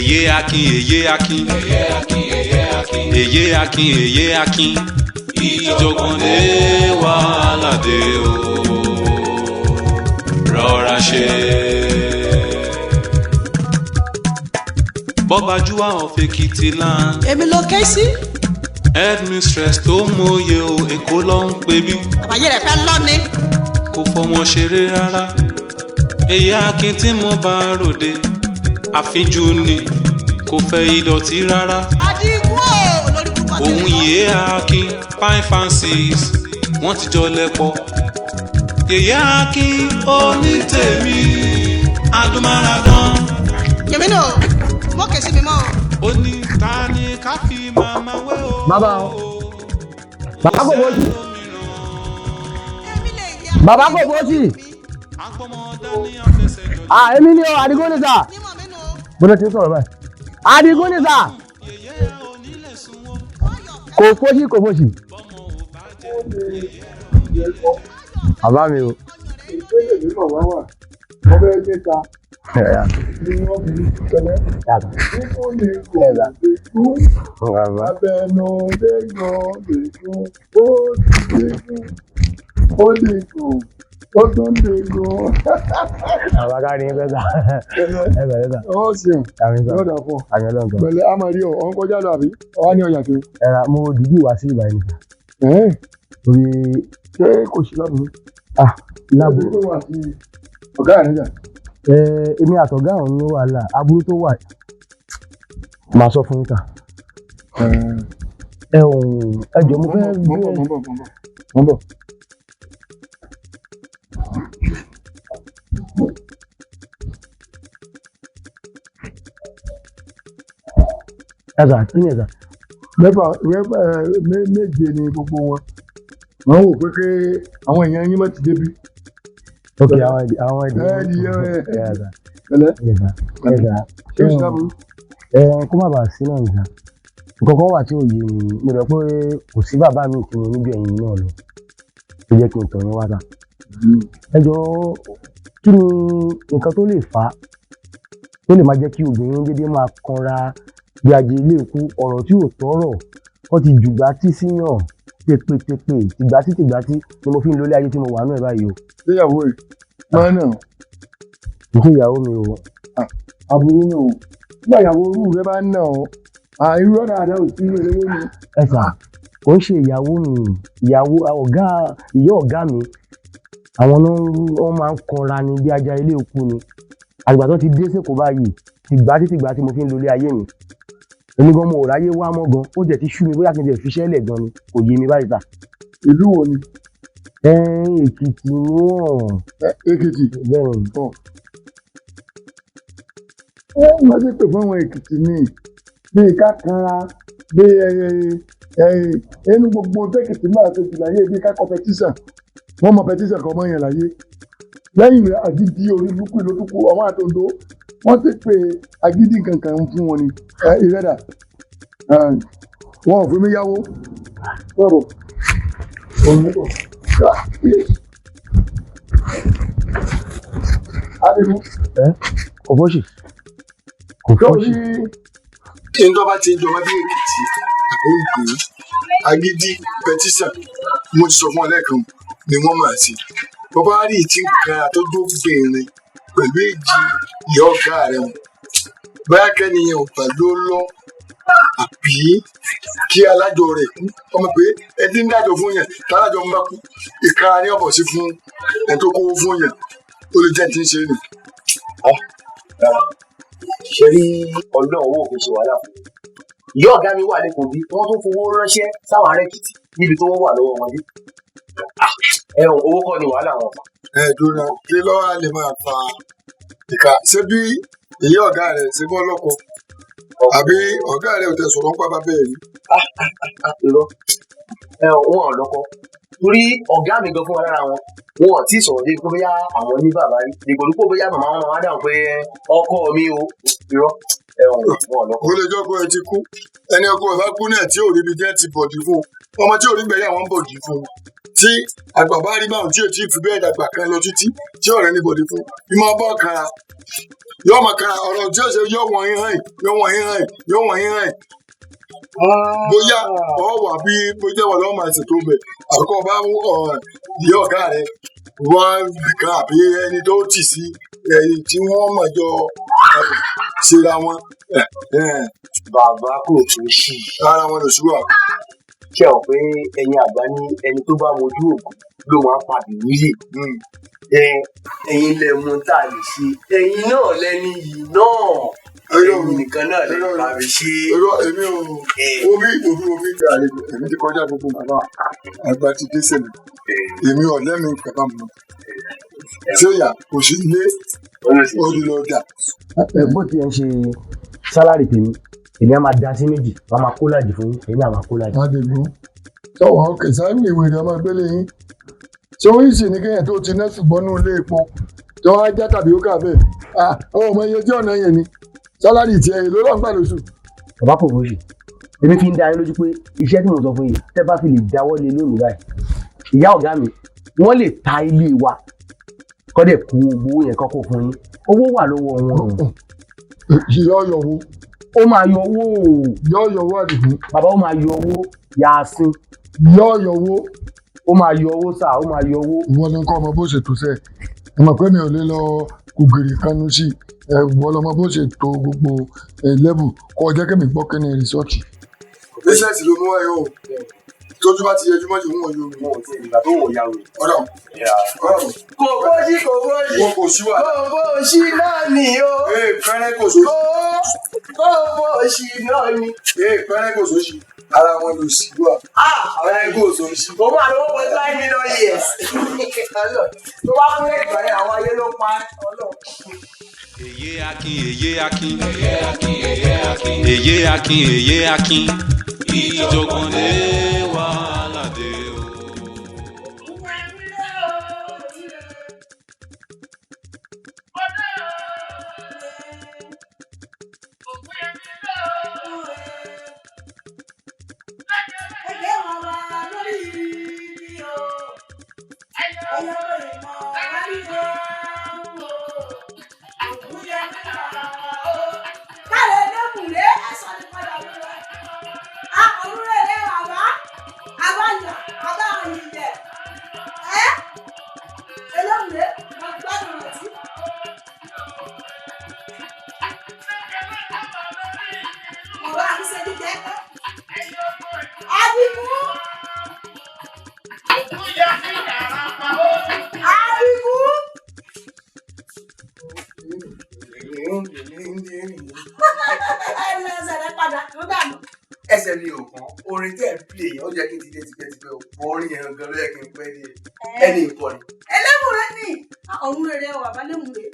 Èyé Akin, Èyé Akin, Èyé Akin, Èyé Akin, ìjọ̀gbọ̀n lé wàhálà dé o, rọra ṣe. Bọ́bájúwà of Ekiti land. Èmi ló ké sí. Headmistress tó mòye o, Èkó ló ń pè bí. Àbáyé rẹ̀ fẹ́ lọ́ ni. Kò fọmọ ṣeré rárá. Èyé Akin tí mo bá ròde, àfijú ni, kò fẹ́ ìdọ̀tí rárá. Adigun o, olórí púpọ̀ tí Òun Èyé Akin, fine fancies, wọ́n ti jọ lẹ́pọ̀. Èyé Akin onítèmi, adúmáradán. Yèmí nù, mo kè sí mi mọ́ o. Ó ní ta ni ká fi màmá wé o. Bàbá o. Bàbá kò bó sí. Èmi lè yá. Bàbá kò bó sí. Èmi ni o, Adigun ni sà. Nímọ̀ mi nù. Bọ́lá ti ń sọ̀rọ̀ báyìí. Adigun ni sà. Kò fóṣì kò fóṣì. Bàbá mi o. Ìpínlẹ̀ mi mọ̀ wá wà, wọ́n bẹ́ẹ̀ gbé ta. Ni wọ́n fi tẹ̀lé. Nígbò ní kò lè kú. Abẹnú lẹ́gbọ̀n lè kú. Ó lè kú. Ó lè kú. Ó tún lè kú. Àwọn akáni ń fẹ́ sà. Ẹ bẹ̀rẹ̀ sà. Ó ṣeun. Àmì sà. Yóò dà fún ọ. Àmì ọlọ́run sà. Pẹ̀lẹ́ Amadi o, ọ̀n kọjá lọ àbí? Ọwá ní ọjà tó. Ẹ̀rà mo dìdí wá sí ìbàyẹn nìkan. Torí Ṣé kò sí lábùú? láàbù. Ṣé wà sí ọ̀gá rẹ̀ níjà? Èmi àtọ̀gá òun ní wàhálà aburú tó wà. Màá sọ fún yín kà. Ẹ jọ̀ọ́ mo fẹ́ gbé. Mo ń bọ̀. Ẹ̀sà kí ni ẹ̀sà? Méje ni gbogbo wọn. Wọ́n wò pé àwọn èèyàn yín mọ̀ ti débi. Ok, àwọn ẹ̀dì. Pẹ̀lẹ́. Ẹ̀sà. Ṣé o ṣe lábùú? Kó má bàa sí náà nìkan. Nǹkan kan wà tí ò yé mi, mo rẹ̀ pé kò sí bàbá mi tí mo níbi ẹ̀yìn náà lọ. Ó jẹ́ kí n tọ̀ yín wá sà. Ẹ jọ̀ọ́ kí ni nǹkan tó lè fà á tó lè máa jẹ́ kí obìnrin dédé máa kanra bí ajé ilé ikú ọ̀rọ̀ tí ò tọ́rọ̀ wọ́n ti jùgbà tí síyàn tèpètèpè tìgbàtí ni mo fi ń lólé ayé tí mo wà náà báyìí o. Ṣé ìyàwó rẹ̀? Máa náà. Kì í ṣe ìyàwó mi o. Àbúrò náà. Nígbà ìyàwó orú rẹ bá ń nà ọ́, irú ọ̀nà àdá ò sí ilé owó ni. Ẹ sà, kò ń ṣe ìyàwó mi, ìyá ọ̀gá mi, àwọn náà wọ́n máa ń kanra ni bí ajá ilé ikú ni. Àgbà tó ti dé sèkó báyìí tìgbàtí mo fi ń lólé ayé mi. Èmi gan mo ò ráyé wá mọ́ gan, ó jẹ́ ti ṣú mi bóyá kí n jẹ́ fiṣẹ́ lẹ̀ gan ni, kò yé mi báyìí sà. Ìlú wo ni? Èkìtì ni wọ́n. Èkìtì. Bẹ́ẹ̀ ni. Wọ́n ti pè fún àwọn Èkìtì ní bí ká kanra bí ẹnu gbogbo tẹ́kìtì máa ṣe jù láyé bí ká competition. Wọ́n mọ competition kan mọ́ yẹn láyé. Lẹ́yìn rẹ̀ àgídí orí burúkú ló tún kú àwọn àtòǹdó. Wọ́n ti pè agídí kankan fún wọn ni. Ìrẹ́dà wọn ò fi mí yáwó. Bọ́ọ̀bọ̀. Adigun. Kò fóṣì. Kí n tó bá ti jọba bí Èkìtì àbóǹkì agídí pẹtísàn mo ti sọ fún ọ lẹ́ẹ̀kan ni wọ́n máa ṣe. Bọ́bá rí ti ń kan àtọ́jú obìnrin pẹ̀lú èjì ìyá ọ̀gá rẹ̀ wọn. Bóyá kẹ́niyàn ò gbà ló lọ àbí kí alájọ rẹ̀ kú. Ọmọ pé ẹni ń dájọ́ fún yẹn tálájọ ń bá kú ìka ní ọ̀bọ̀ sí fún ẹ̀ tó kówó fún yẹn ó lè jẹ́ ti ń ṣe nù. Ṣé rí ọlọ́run owó òfin ṣe wàhálà fún mi? Ìyá ọ̀gá mi wà lẹ́kọ̀ọ́ bí wọ́n tún fowó ránṣẹ́ sáwọn ará Èkìtì níbi tó wà lọ́wọ́ wọn dé. Owó kọ́ ni wàhálà wọn. Dúró kí lọ́wọ́ á lè máa fa ìka ṣé bí ìyá ọ̀gá rẹ̀ ṣe bọ́ lọ́kọ àbí ọ̀gá rẹ̀ ò tẹ̀ sọ̀rọ̀ nípa bàbá ẹ̀ ni. Wọn ò lọ́kọ torí ọ̀gá mi gan fún wa lára wọn ò tí ì sọ̀rọ̀ dé pé bóyá àwọn ní bàbá rí ìgbòho pé bóyá màmá wọn máa dáhùn pé ọkọ mi o irọ́ wọn ò lọ́kọ. Ó lè jọ́ pé ẹ ti kú ẹni ọkọ ẹ̀ bá kú náà tí ò rí ibi jẹ́ ti bọ̀dì fún un ọmọ tí ò rí gbẹ̀yà wọn bọ̀dì fún un tí àgbà bá rí báwọn tí ò tí ì fi bẹ́ẹ̀ dàgbà kan lọ títí tí ọ̀rẹ́ ní bọ̀dì fún un bí máa bọ́ kara yóò máa ka ọ̀rọ̀ tí ó ṣe yóò wọ̀nyí hàn yóò wọ̀nyí hàn bóyá ọ wà bí bóyá wà lọ́wọ́ máa ṣètò bẹ̀ àkọ́kọ́ bá ìyá ọ̀gá rẹ̀ wá nìkan àbí ẹni tó tì sí ẹ̀yìn tí wọ́n mọ̀ jọ ṣera wọn. Bàbá kò tó ṣì. Ara wọn lò ṣúwà. Ṣé o pé ẹ̀yin àgbà ní ẹni tó bá mojú òògùn ló máa ń padì níyè? Ẹ̀yin lẹ mú tá a lè ṣe. Ẹ̀yin náà lẹ́ni yìí náà. Ẹ̀yin nìkan náà lè bá mi ṣe. Èmi ò omi èmi ti kọjá gbogbo bàbá àgbà ti dé sẹ́mi. Èmi ò lẹ́mi kàkà mọ́. Ṣé ìyá kò sí ilé olùlọ́dà? Bó ti ń ṣe sálárì tèmi èmi á máa da sí méjì wọ́n á máa kó láàjì fún yín èmi á máa kó láàjì. Adigun sọ̀wọ́n òkè sáyẹn ìwé rẹ̀ ọmọ ìgbélé yín ṣé wọ́n yìí sì ní kéèyàn tó ti nẹ́sì gbọ́nú ilé epo tí wọ́n á já tàbí ó kà bẹ́ẹ̀ ọmọ iye tí ọ̀nà yẹn ni sálárì tiẹ̀ èlò lọ́gbà lóṣù. Bàbá kò fòṣì èmi fi ń dá yín lójú pé iṣẹ́ tí mo sọ fún yìí tẹ́ bá fi lè dáwọ́ lé lónìí báyìí ìyá ọ̀gá mi wọ́n lè ta ilé wa kọ́ dẹ̀ kó owó yẹn kọ́kọ́ fún yín owó wà lọ́wọ́ wọn. yọ̀ọ̀yọ̀wó ó máa yọ owó yọ̀ọ̀yọ̀wó Àdìgún bàbá ó máa yọ owó Yàsín yọ̀ọ̀yọ̀wó ó máa yọ owó sáà ó máa yọ owó. wọ́n ní kọ́ ọmọ bó ṣe tó sẹ́ ẹ mọ̀ pé mi ò lè lọ kùgìrì kanú sí wọ́n lọ́mọ bó ṣe tó gbogbo lẹ́bù kọ́ ọjọ́ kẹ́mi gbọ́ kẹ́ni rìsọ́ọ̀tì. bísẹ̀sì ló mú wáyé o tójú bá ti yẹjú mọ́jú wọn yóò mú ọtí ìgbà tó wọ̀ ya o. ọ̀dọ̀ kò bójì wọn kò sí wa. kò bójì náà ni o. pẹ́rẹ́ kò sóṣì. kò bójì náà ni. pẹ́rẹ́ kò sóṣì ara wọn ló sì wà. pẹ́rẹ́ kò sóṣì. mo máa lówó pẹ̀lú $5 million years. tó bá kúrẹ́ ìgbà yẹn àwọn ayé ló pa ọlọ́run. Èyé Akin, Èyé Akin, Èyé Akin, Èyé Akin, ìjọ̀gbọ̀n lé wàhálà dé o. Ẹsẹ̀ mi ò kàn orin tẹ́ ẹ̀ ń pè yẹn ó jẹ́ kí n ti dé tipẹ́tipẹ́ o orin yẹn gan ló yẹ kí n pẹ́ dé ẹni nǹkan ni. ẹlẹ́mùrẹ́ ni ọ̀run rere wà bá lẹ́mùrẹ́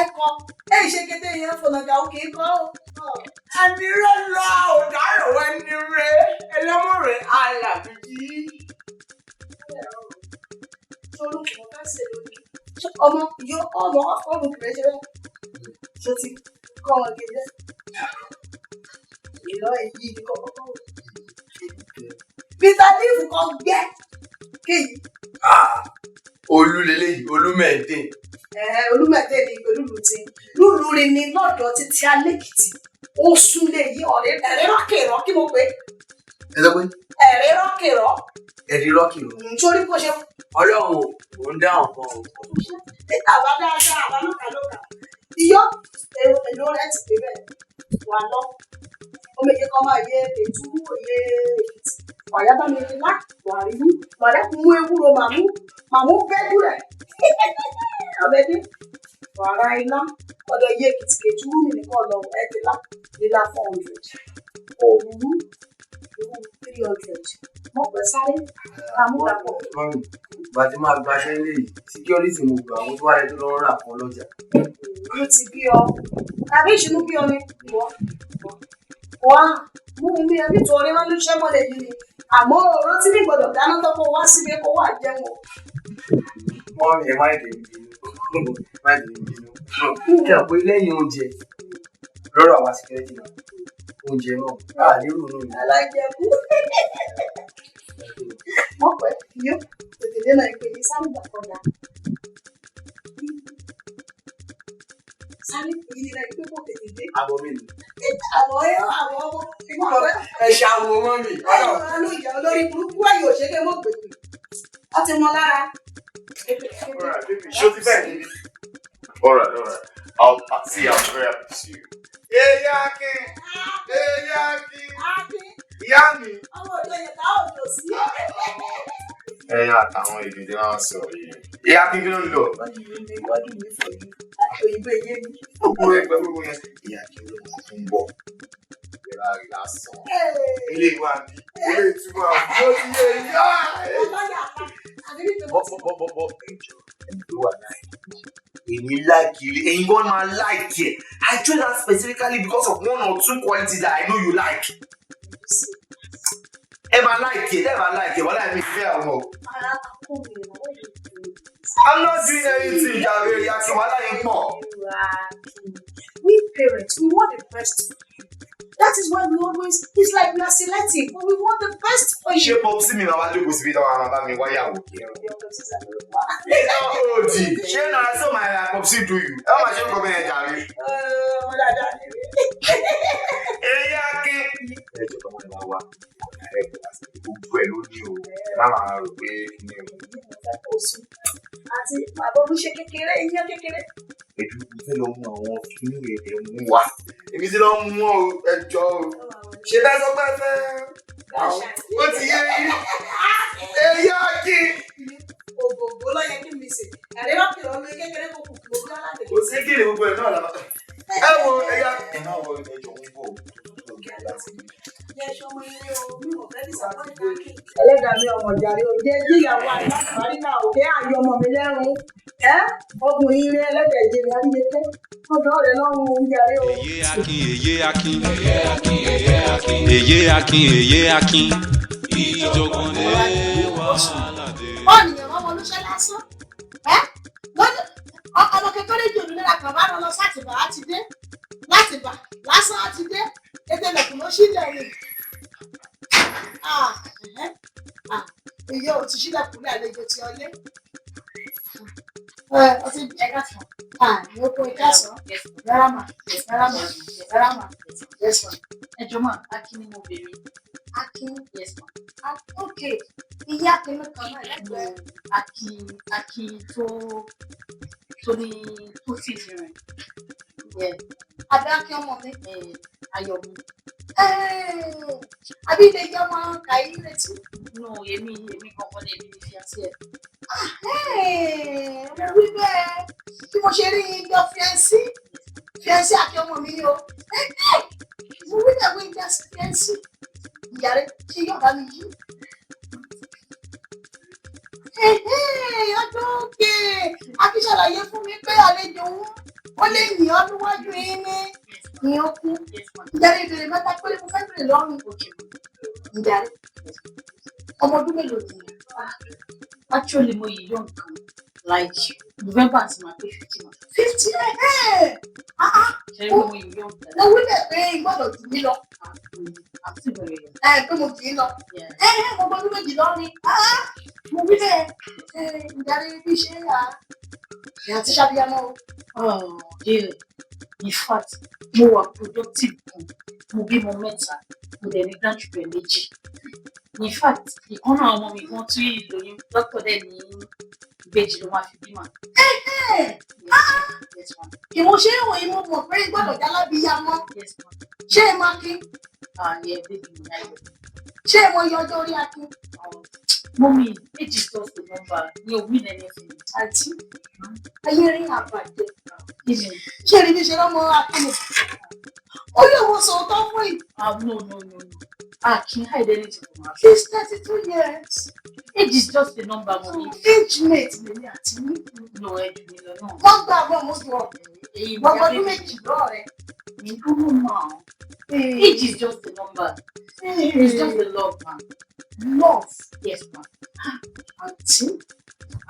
ẹ̀kọ́ ẹ̀ ṣe kété yẹn fọlọ́gà òkè kọ́ o. ẹni rẹ lọ ọ̀daràn ẹni rẹ ẹlẹ́mùrẹ́ alàbíyí. orúkọ ká ṣe lórí ọmọ yóò ọmọ kìrẹ́ ṣe bẹ́ẹ̀ ṣe ti kọ́ wọn kéde ìlọ èyí ni kọ́kọ́ wò. Peter Leaf kan gbẹ́ kéyìí. Olúlélẹ́yìí olúmẹ̀ẹ́dẹ́. Olúmẹ̀ẹ́dẹ́ ni pẹ̀lú ti lúlu rin ni lọ́dọ̀ títí alẹ́kìtì ó súnlé yí ọ̀rẹ́ ẹ̀rẹ́ rọ́kèrọ́ kí mo pé. Ẹ sọ pé. Ẹ̀rẹ́ rọ́kèrọ́. Ẹ̀rí rọ́kèrọ́. Nítorí kó ṣe. Ọlọ́run ò ń dáhùn kan o. Àbá dáadáa àbá lókàlókà. Iyọ́ èlò rẹ̀ ti pé bẹ́ẹ̀ wà lọ. Ó méje kọ́ máa yé ètú òye èkìtì. Wàyá bá mi lá wàrí mú. Wàdà kún mú ewúro màmú bẹ́ẹ̀dù rẹ̀. Ọ̀bẹ́dé wàrà ilá ọ̀dọ̀ iye èkìtì kejì wú mi nìkan lọ ẹ̀dínlá lílá 400. Òwú 300. Mo pẹ̀ sáré àmúdàpọ̀. Ìgbà tí máa gbaṣẹ́ lé yìí, síkírọ́rìtì mo gbà àwọn tó wáyé tó lọ́wọ́ rà fún ọlọ́jà. Mo ti bí ọ. Tàbí ìṣúnú bí ọ ni ìwọ. Wá mú mi ẹbí tó orí wọn ló ṣẹ́ mọ́lẹ̀ yìí ni. Àmọ́ ọ̀rọ̀ tí mi gbọ́dọ̀ dáná tó kó wá síbi kó wà jẹun o. Wọ́n yẹ má èdè mi bínú. Má èdè mi bínú. Kí ọ̀ pé lẹ́yìn oúnjẹ lọ́rọ̀ àwa síkírẹ́tì náà. Oúnjẹ náà á nírú inú mi. Alájẹkú. Wọ́n pẹ̀ yó tètè dé náà ìpè ní sáré gbàkọ̀dà. sáré yìí ni láì pé kò tètè dé. Àbọ̀ mi ni. Àbọ̀ ọmọ Ẹ ṣàwò mọ́ mi. ọ̀rọ̀ ló ìyá olórí burúkú ẹ̀yìn òṣèré mọ̀ gbègbè. Wọ́n ti mọ lára. Alright, baby, show the bag, baby. Alright. I'll see you. I'm very happy to see you. EYE AKIN! EYE AKIN! Ìyá mi. Ọmọ ọ̀dọ́ yẹn ká ọ̀dọ̀ sí. Ẹ̀yin àtàwọn èdè tí wọ́n sọ yìí. EYE AKIN kí ló ń lọ? Wájú mi fọ yìí. Òyìnbó yé mi. Gbogbo ẹgbẹ́ gbogbo yẹn. EYE AKIN ló ń bọ̀. Ìlera rí lásán. Ilé ìwà mi. Ilé ìtumọ̀ àbúrò ti yé yá. Ọlọ́yà ká. Bọ́ ẹjọ́ ẹni tó wà láì. Èmi like it. Èyí gan máa like it. I chose that specifically because of one or two qualities that I know you like. Ẹ máa like it. Wọ́n láì mi fẹ́ àwọn. I'm not doing anything, Jare. EYE AKIN wàhálà yín pọ̀. We parents, we want the best for you. That is why we always, it's like we are selective, but we want the best for you. Ṣé pọ́pùsì mi máa jókòó síbi náà máa bá mi wáyàwó kí ẹ? Òdì, ṣé náà sọ máa pọ́pùsì do you? Ẹ máa ṣe ń kọ́ bẹ́ẹ̀ Jare. EYE AKIN. Ẹ jẹ́ kọ́mọ ìwà wa, ẹ gbogbo ẹ̀ ló ní o. Má máa rò pé kí ni o. Àti bàbá olùṣe kékeré, iyán kékeré. Èdè ìfẹ́ lọ mú àwọn kíní rẹ̀ mú wa. Èmi ti lọ mú ọ ẹjọ́ o. Ṣé bá sọ pé fẹ́? Ó ti yé yín. EYE AKIN. Ògògbó ló yẹ kí mi sè. Ẹ̀rẹ́ wá kìlọ̀ ọmọ kékeré kò kù kò sí aláàbẹ̀. Kò sí kí ni gbogbo ẹ̀ náà lọ. Ẹ wo EYE AKIN. Ẹ má wọ ẹjọ́ ń bọ̀ láti rí. Ẹlẹ́dàá mi ọmọ Jare o jẹ́ ìyàwó àìláàbárí náà ò jẹ́ àyè ọmọ mi lẹ́rùn. Ọkùnrin ilé ẹlẹ́dàá ìjẹ̀bi àríyété. Ọ̀dọ́ rẹ̀ lọ́rùn Jare o. EYE AKIN, EYE AKIN, EYE AKIN, EYE AKIN, EYE AKIN, EYE AKIN. Ìjọ̀gbọ̀n dé wàhálà dé. Ọ̀nìyàn ọmọ olùṣẹ́ lásán. Ọmọ kékeré jù mí nílà kan bá lọ sátìbà á ti dé. Látìbà lásán á ti dé. Ètò ìlẹ̀kùn ló ṣí lẹ́yìn. Ìyá ò ti ṣílẹ̀kùn ní àlejò tí ọlé. Ọtí ẹ̀ka sàn. Ní oko ẹ̀ka sàn. Rárá mà. Yes ma. Ẹjọ́ mà, Akin ni mo bèrè. Akin. Yes ma. Ok. Ìyá Akin ló kàn náà lẹ́gbẹ̀ẹ́. Akin tó ní tó sì fi rìn. Àbí Akin ọmọ mi. Ayọ̀ mi. Àbí ilé ìjọ máa ń ka yín létí. No, èmi kankan lè bí fi àti ẹ̀. Mo wí bẹ́ẹ̀ bí mo ṣe rí yín jọ fiẹ́nsì Akin ọmọ mi ni o. Mo wí bẹ́ẹ̀ wí jọ fiẹ́nsì. Ìyá rẹ̀ ṣe yọ̀bá mi yí. Ọjọ́ òkè Akin ṣàlàyé fún mi pé àlejò ó lè yìn ọ́ níwájú yín ní okú. Ìjàre ìbéèrè mẹ́ta péré mo fẹ́ bèrè lọ́rùn òkè. Ìjàre ọmọ ọdún mélòó ni? Actually, mo yìí young kan. Like November ti máa pé 50 months. 50 Ṣé mo yìí young kan? Mo wí bẹ́ẹ̀ pé gbọ́dọ̀ jù mí lọ. Àti bẹ̀rẹ̀ yẹn. Pé mo jù mí lọ. Mo gbọ́dún méjì lọ ni. Mo wí bẹ́ẹ̀ ìjàre bí ṣe ń yà. Ìyá ti ṣàbíyamọ́ o. Oh, dear. In fact, mo wà productive gan. Mo bímọ mẹ́ta. Mo dẹ̀ ní grandchildren méjì. In fact, ìkan náà ọmọ mi gan tún ìlóyún dọ́kítọ̀ dẹ̀ ní ìbejì ló máa fi bímọ. Yes, ma'am. Ìwọ ṣé ìwọ̀n yìí mo mọ̀ pé gbọ́dọ̀ jálábíyamọ́. Yes, ma'am. Ṣé ẹ máa kí? Yeah, baby, mo náà yọ. Ṣé ẹ mọ iye ọjọ́ orí Akin? Mommy, age is just a number. You win anything. Àǹtí, ayé rí àbàjẹ́. Even. Ṣé ẹ rí bí ṣe lọ́mọ Akin? Ó lè wo sòótọ́ fún yìí. No. Akin hide anything from her. She's 32 years. Age is just a number, mommy. Age mate lèmi àti ní. No, age mi lọ náà. Wọ́n gbà bọ́ mo sọ. Gbogbo ọdún méjì lọ́ọ̀ rẹ̀. You don't know now. Age is just a number. It's just a love, man. Love. Yes, ma'am.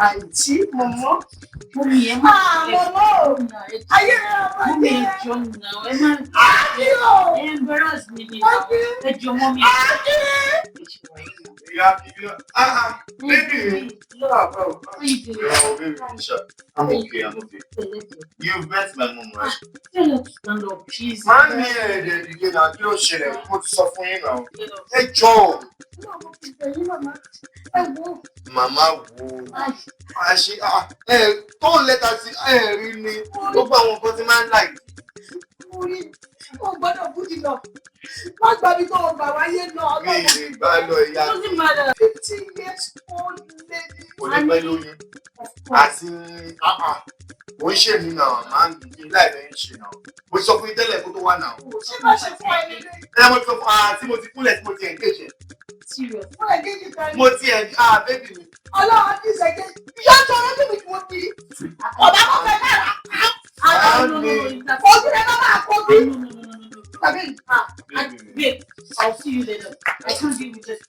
Àǹtí, mọ̀mọ́. Mommy, ẹ má. Mọ̀mọ́. Ayé rẹ̀ Mommy, àbàjẹ́. ẹ jọ now. Ẹ má. Akin o. Ẹ embarrass me now. Ẹ jọ, mommy. Akin. Baby. No, I'm okay. You've met my mom, right? Tell her to stand up, please. Man, you know, you don't share it. Put stuff on you now. Hey, John. Mama, don't let us see. Really? Look at what man like. Oh, but good enough. Not baby go over. Why you know? Doesn't matter. 15 years old lady. As in, we share me now, man. You like the issue now. We suffer with the level to one now. She must have fallen. I want to Timothy, Timothy engage. Serious. What I get you time? Timothy and baby. Allah, this again. You just don't know me what me. Oh, that Babe, I'll see you later. I can't deal with this.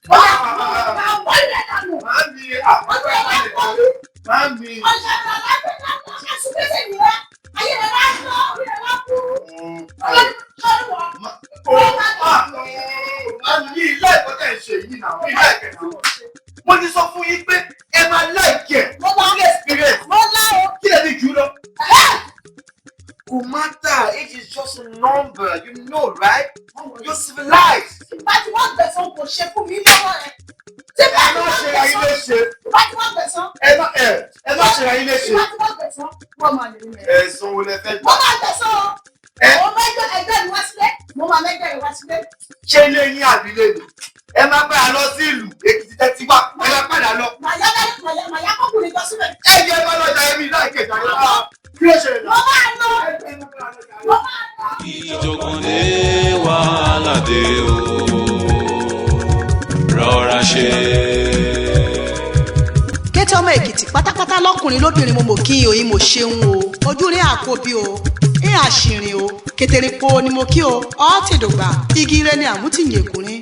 Mo ti sọ fún yín pé ẹ máa láìkẹ́ experience kí lè ní jù lọ. No matter, age is just a number, you know, right? You're civilized. But one person will share for me. Ẹ má ṣe ra ilé ṣe. But one person. Ẹ má ṣe ra ilé ṣe. But one person. Wọ́n máa lè mẹ́. Ẹ̀sùn wo lẹ fẹ́ gbà? Wọ́n máa tẹ̀sán. Mo mẹ́jọ ẹgbẹ́ mi wá sílẹ̀. Mo máa mẹ́jọ ìwá sílẹ̀. Ṣé ilé yín àbí ilé mi? Ẹ máa bá a lọ sí ìlú Èkìtì tẹ́tí wá. Ẹ máa padà lọ. Màyá kọ́kùnrin jọ síbẹ̀. Ẹ jẹ́ bá lọ́jà ẹ̀mí láìké ìdájọ́. Kí ló ṣe lọ? Mo máa lọ. Ìjọ̀gbọ̀ndé wàhálà dé o, rọra ṣe. Kété ọmọ Èkìtì pátápátá lọ́kùnrin lóbìnrin mo mọ̀ kí oyin mo ṣeun o, ojú rí àkóbí o, ní àṣìrìn o, kété po ni mo kí o, ọ́ ti dògbà, igi ire ni àmútìyẹ̀kùnrin.